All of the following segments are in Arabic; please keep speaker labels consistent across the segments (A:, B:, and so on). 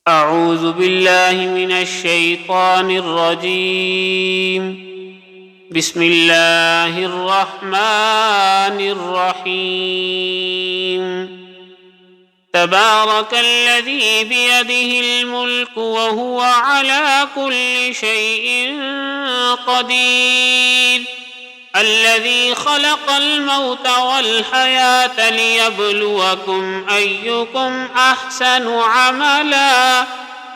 A: أعوذ بالله من الشيطان الرجيم. بسم الله الرحمن الرحيم. تبارك الذي بيده الملك وهو على كل شيء قدير، الذي خلق الموت والحياة ليبلوكم أيكم أحسن عملا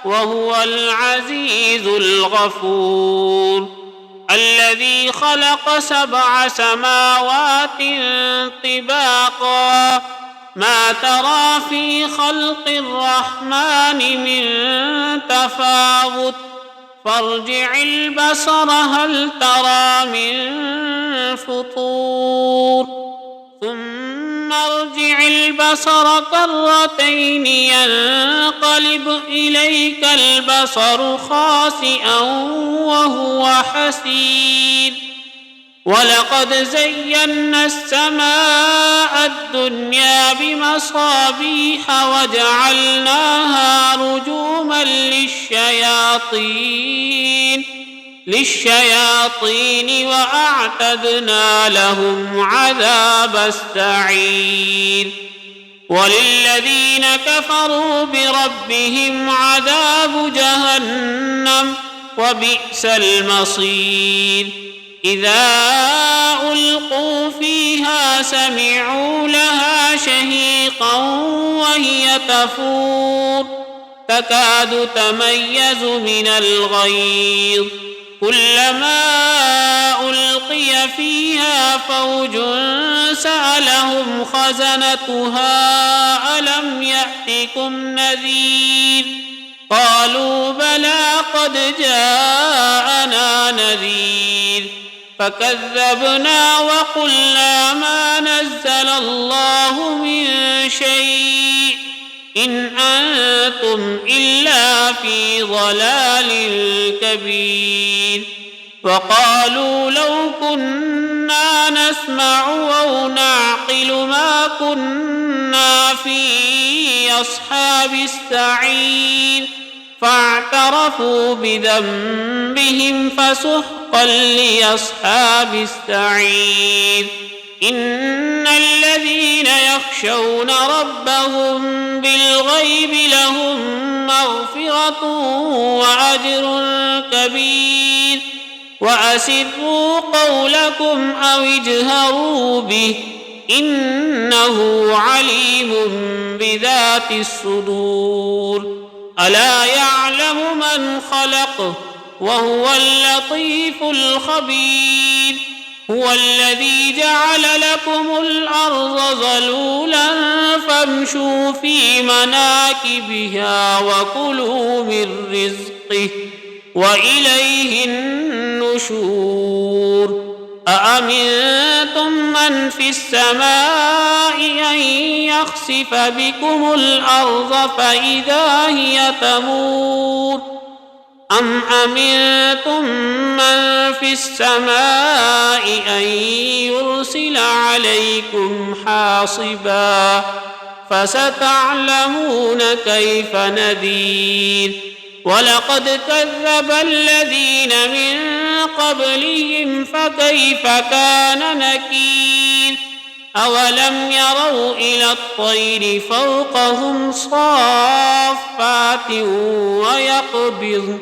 A: وهو العزيز الغفور. الذي خلق 7 سماوات طباقا، ما ترى في خلق الرحمن من تفاوت، فارجع البصر هل ترى من فطور، ثم ارجع البصر كرتين ينقلب إليك البصر خاسئا وهو حسير. ولقد زينا السماء الدنيا بمصابيح وجعلناها رجوما للشياطين وأعتدنا لهم عذاب السعير. وللذين كفروا بربهم عذاب جهنم وبئس المصير. إذا ألقوا فيها سمعوا لها شهيقا وهي تفور، تكاد تميز من الغيظ، كلما ألقي فيها فوج سألهم خزنتها ألم يأتكم نذير، قالوا بلى قد جاءنا نذير، فكذبنا وقلنا ما نزل الله من شيء إن أنتم إلا في ضلال كبير. وقالوا لو كنا نسمع أو نعقل ما كنا في أصحاب السعير، فاعترفوا بذنبهم فسحقا لأصحاب السعير. إن الذين يخشون ربهم بالغيب لهم مغفرة وأجر كبير. وأسروا قولكم أو اجهروا به إنه عليم بذات الصدور. ألا يعلم من خلق وهو اللطيف الخبير. هو الذي جعل لكم الأرض ذلولا فامشوا في مناكبها وكلوا من رزقه وإليه النشور. أأمنتم من في السماء أن يخسف بكم الأرض فإذا هي تمور، أم أمنتم من في السماء أن يرسل عليكم حاصبا، فستعلمون كيف نذير. ولقد كذب الذين من قبلهم فكيف كان نكير. أولم يروا إلى الطير فوقهم صافات ويقبض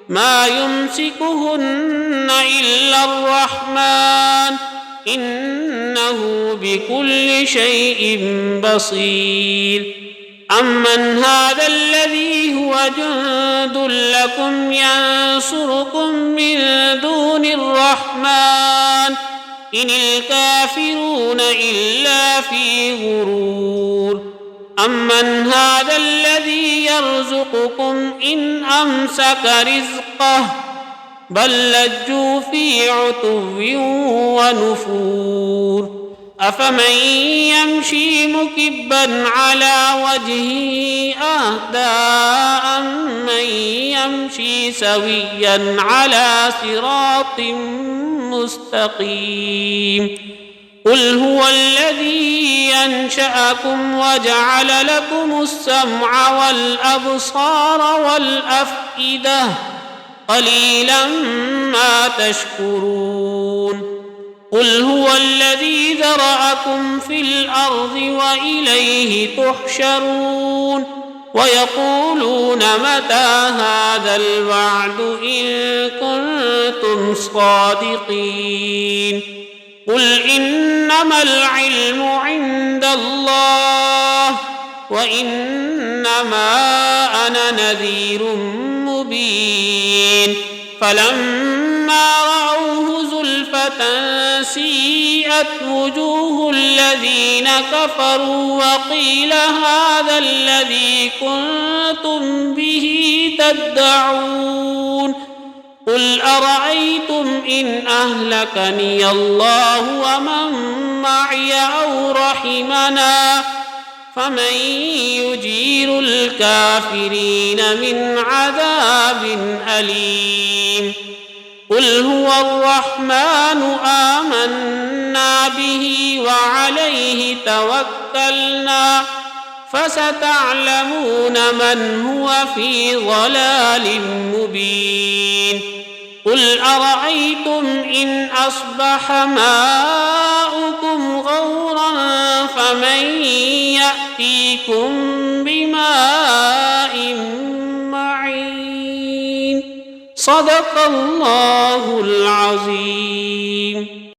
A: ما يمسكهن إلا الرحمن إنه بكل شيء بصير. أمن هذا الذي هو جند لكم ينصركم من دون الرحمن إن الكافرون إلا في غرور. أمن هذا الذي يرزقكم إن أمسك رزقه بل لجوا في عتو ونفور. أفمن يمشي مكبا على وجهه أهدى أمن يمشي سويا على صراط مستقيم. قل هو الذي ينشأكم وجعل لكم السمع والأبصار والأفئدة قليلا ما تشكرون قل هو الذي ذرأكم في الأرض وإليه تحشرون ويقولون متى هذا الوعد إن كنتم صادقين قل إنما العلم عند الله وإنما أنا نذير مبين فلما رأوه زلفة سيئت وجوه الذين كفروا وقيل هذا الذي كنتم به تدعون قل أرأيتم إن أهلكني الله ومن معي أو رحمنا فمن يجير الكافرين من عذاب أليم قل هو الرحمن آمنا به وعليه توكلنا فستعلمون من هو في ضلال مبين قل أرأيتم إن أصبح ماؤكم غورا فمن يأتيكم بماء معين صدق الله العظيم.